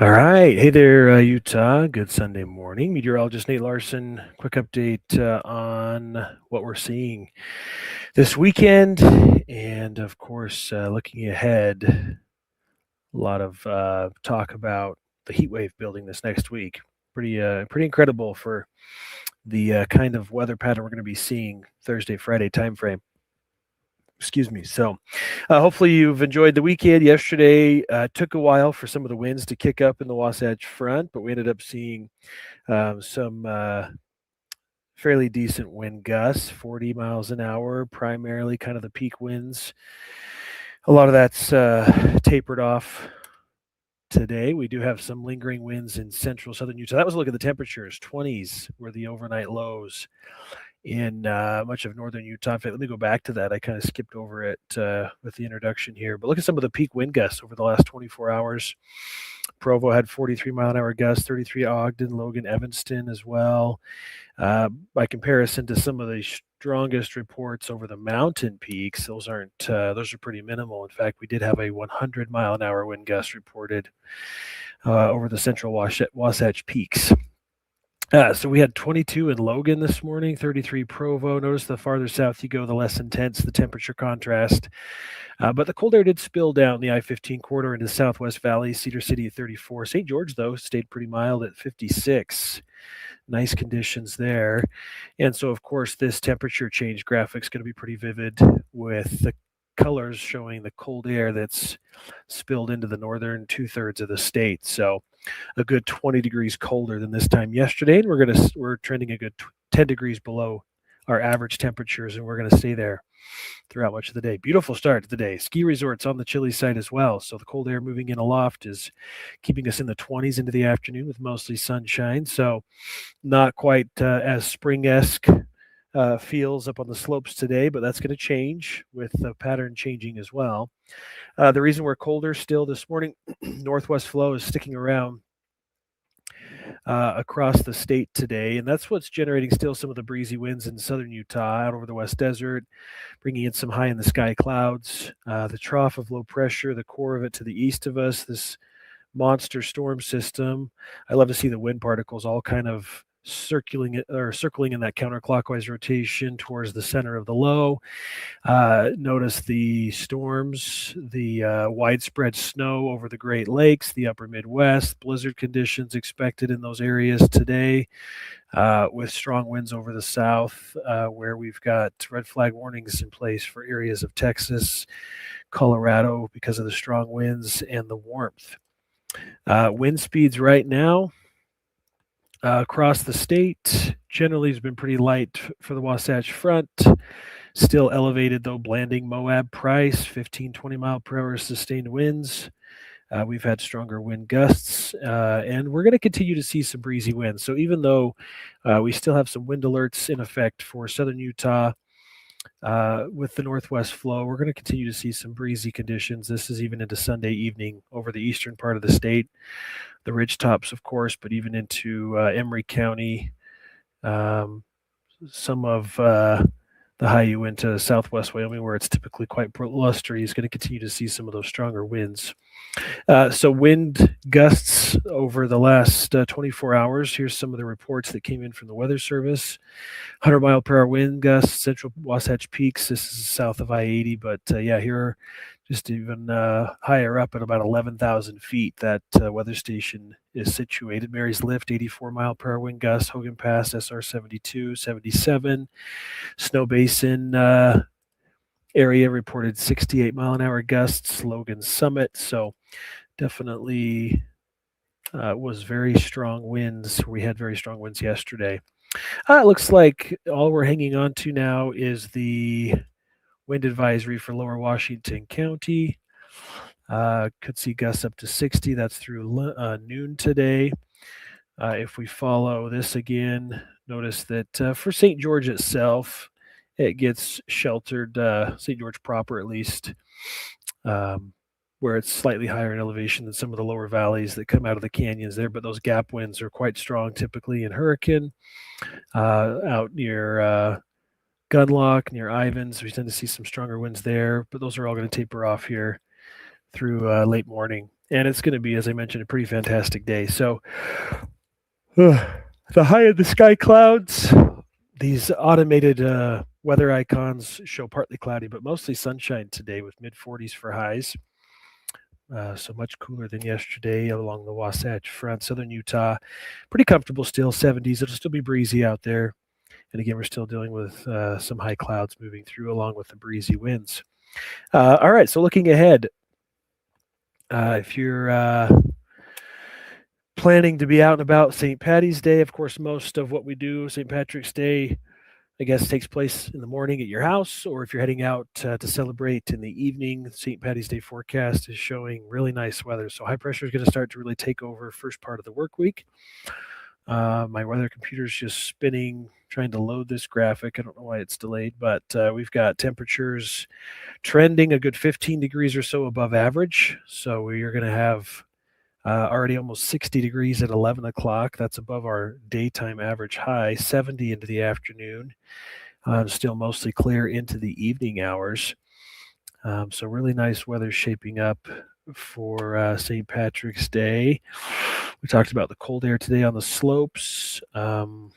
All right. Hey there, Utah. Good Sunday morning. Meteorologist Nate Larsen. Quick update on what we're seeing this weekend. And of course, looking ahead, a lot of talk about the heat wave building this next week. Pretty incredible for the kind of weather pattern we're going to be seeing Thursday, Friday timeframe. Excuse me. So hopefully you've enjoyed the weekend. Yesterday took a while for some of the winds to kick up in the Wasatch Front, but we ended up seeing some fairly decent wind gusts, 40 miles an hour, primarily kind of the peak winds. A lot of that's tapered off today. We do have some lingering winds in central southern Utah. That was a look at the temperatures. 20s were the overnight lows in much of northern Utah. In fact, let me go back to that. I kind of skipped over it with the introduction here. But look at some of the peak wind gusts over the last 24 hours. Provo had 43-mile-an-hour gusts, 33 Ogden, Logan, Evanston as well. By comparison to some of the strongest reports over the mountain peaks, those are pretty minimal. In fact, we did have a 100-mile-an-hour wind gust reported over the central Wasatch Peaks. So we had 22 in Logan this morning, 33 Provo. Notice the farther south you go, the less intense the temperature contrast. But the cold air did spill down the I-15 corridor into the Southwest Valley. Cedar City at 34. St. George, though, stayed pretty mild at 56. Nice conditions there. And so, of course, this temperature change graphic is going to be pretty vivid with the colors showing the cold air that's spilled into the northern two-thirds of the state. So a good 20 degrees colder than this time yesterday, and we're trending a good 10 degrees below our average temperatures, and we're going to stay there throughout much of the day. Beautiful start to the day. Ski resorts on the chilly side as well, so the cold air moving in aloft is keeping us in the 20s into the afternoon with mostly sunshine, so not quite as spring-esque feels up on the slopes today, but that's going to change with the pattern changing as well. The reason we're colder still this morning, northwest flow is sticking around across the state today, and that's what's generating still some of the breezy winds in southern Utah out over the West Desert, bringing in some high in the sky clouds. The trough of low pressure, the core of it to the east of us, this monster storm system. I love to see the wind particles all kind of circling in that counterclockwise rotation towards the center of the low. Notice the storms, the widespread snow over the Great Lakes, the upper Midwest, blizzard conditions expected in those areas today, with strong winds over the south, where we've got red flag warnings in place for areas of Texas, Colorado because of the strong winds and the warmth. Wind speeds right now across the state generally has been pretty light for the Wasatch Front. Still elevated, though, Blanding Moab price, 15-20 mile per hour sustained winds. We've had stronger wind gusts, and we're going to continue to see some breezy winds. So even though we still have some wind alerts in effect for southern Utah with the northwest flow, we're going to continue to see some breezy conditions. This is even into Sunday evening over the eastern part of the state. The ridge tops, of course, but even into Emery County, some of the High-U into southwest Wyoming, where it's typically quite blustery, is going to continue to see some of those stronger winds. So wind gusts over the last 24 hours. Here's some of the reports that came in from the Weather Service. 100 mile per hour wind gusts, central Wasatch Peaks. This is south of I-80, but here are just even higher up at about 11,000 feet. That weather station is situated. Mary's Lift, 84 mile per hour wind gusts. Hogan Pass, SR 72, 77. Snow Basin area reported 68 mile an hour gusts. Logan Summit. So definitely was very strong winds. We had very strong winds yesterday. It looks like all we're hanging on to now is the wind advisory for lower Washington County. Could see gusts up to 60. That's through noon today. If we follow this again, notice that for St. George itself, it gets sheltered, St. George proper at least, where it's slightly higher in elevation than some of the lower valleys that come out of the canyons there. But those gap winds are quite strong typically in Hurricane. Out near Gunlock, near Ivans, we tend to see some stronger winds there, but those are all going to taper off here through late morning. And it's going to be, as I mentioned, a pretty fantastic day. So the high in the sky clouds, these automated weather icons show partly cloudy, but mostly sunshine today with mid-40s for highs. So much cooler than yesterday along the Wasatch Front. Southern Utah, pretty comfortable still, 70s. It'll still be breezy out there. And again, we're still dealing with some high clouds moving through along with the breezy winds. All right, so looking ahead, if you're planning to be out and about St. Paddy's Day, of course, most of what we do St. Patrick's Day, I guess, takes place in the morning at your house, or if you're heading out to celebrate in the evening. St. Paddy's Day forecast is showing really nice weather, so high pressure is going to start to really take over first part of the work week. My weather computer's just spinning, trying to load this graphic. I don't know why it's delayed, but we've got temperatures trending a good 15 degrees or so above average. So we are going to have already almost 60 degrees at 11 o'clock. That's above our daytime average high, 70 into the afternoon. Still mostly clear into the evening hours. So really nice weather shaping up for St. Patrick's Day. We talked about the cold air today on the slopes. And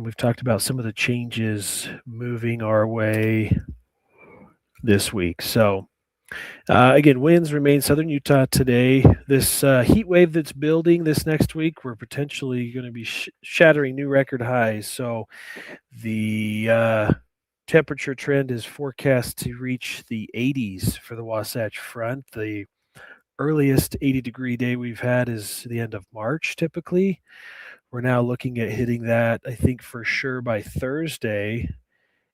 we've talked about some of the changes moving our way this week. So again, winds remain southern Utah today. This heat wave that's building this next week, we're potentially going to be shattering new record highs. So the temperature trend is forecast to reach the 80s for the Wasatch Front. The earliest 80-degree day we've had is the end of March typically. We're now looking at hitting that, I think, for sure by Thursday.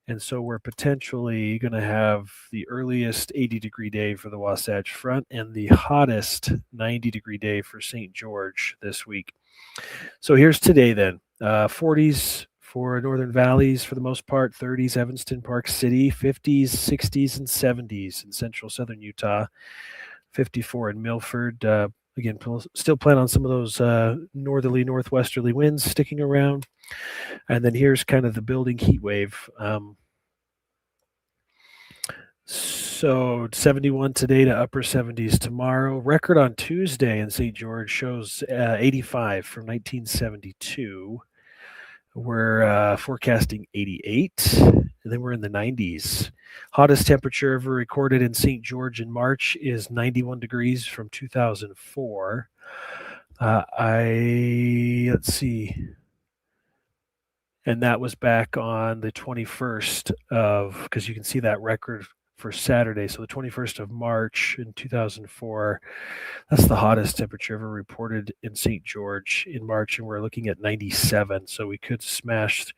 And so we're potentially going to have the earliest 80-degree day for the Wasatch Front and the hottest 90-degree day for St. George this week. So here's today then. 40s for Northern Valleys for the most part, 30s Evanston, Park City, 50s, 60s, and 70s in central southern Utah, 54 in Milford. Again, still plan on some of those northerly, northwesterly winds sticking around. And then here's kind of the building heat wave. So 71 today to upper 70s tomorrow. Record on Tuesday in St. George shows 85 from 1972. We're forecasting 88, and then we're in the 90s. Hottest temperature ever recorded in St. George in March is 91 degrees from 2004. Let's see. And that was back on the 21st of, because you can see that record for Saturday. So the 21st of March in 2004, that's the hottest temperature ever reported in St. George in March. And we're looking at 97. So we could smash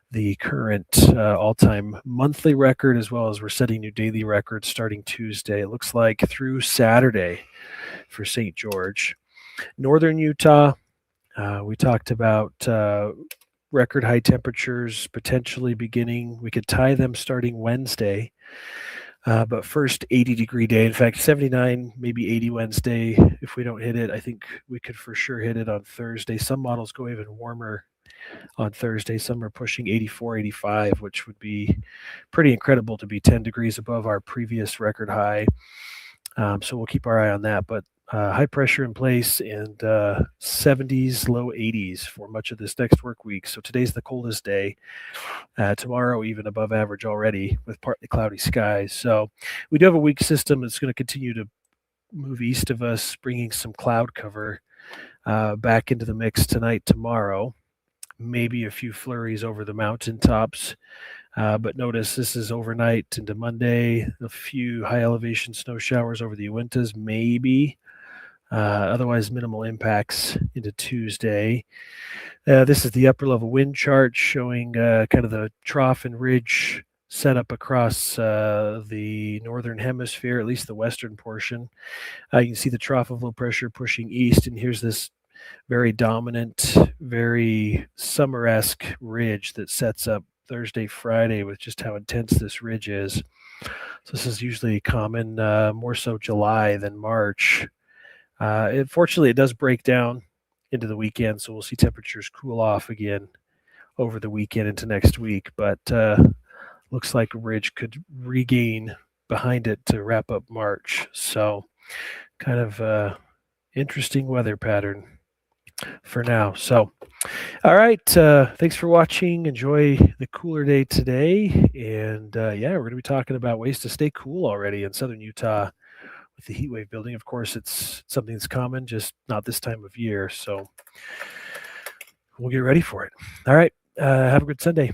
the current all-time monthly record, as well as we're setting new daily records starting Tuesday. It looks like through Saturday for St. George. Northern Utah, we talked about record high temperatures potentially beginning. We could tie them starting Wednesday, but first 80-degree day. In fact, 79, maybe 80 Wednesday. If we don't hit it, I think we could for sure hit it on Thursday. Some models go even warmer on Thursday. Some are pushing 84, 85, which would be pretty incredible to be 10 degrees above our previous record high. So we'll keep our eye on that. But high pressure in place and 70s, low 80s for much of this next work week. So today's the coldest day. Tomorrow, even above average already with partly cloudy skies. So we do have a weak system that's going to continue to move east of us, bringing some cloud cover back into the mix tonight, tomorrow. Maybe a few flurries over the mountaintops. But notice this is overnight into Monday. A few high elevation snow showers over the Uintas, maybe. Otherwise, minimal impacts into Tuesday. This is the upper level wind chart showing kind of the trough and ridge set up across the northern hemisphere, at least the western portion. You can see the trough of low pressure pushing east, and here's this very dominant, very summer-esque ridge that sets up Thursday, Friday with just how intense this ridge is. So this is usually common, more so July than March. Fortunately, it does break down into the weekend, so we'll see temperatures cool off again over the weekend into next week. But looks like a ridge could regain behind it to wrap up March. So kind of interesting weather pattern for now. So, all right. Thanks for watching. Enjoy the cooler day today. And yeah, we're going to be talking about ways to stay cool already in southern Utah with the heat wave building. Of course, it's something that's common, just not this time of year. So we'll get ready for it. All right. Have a good Sunday.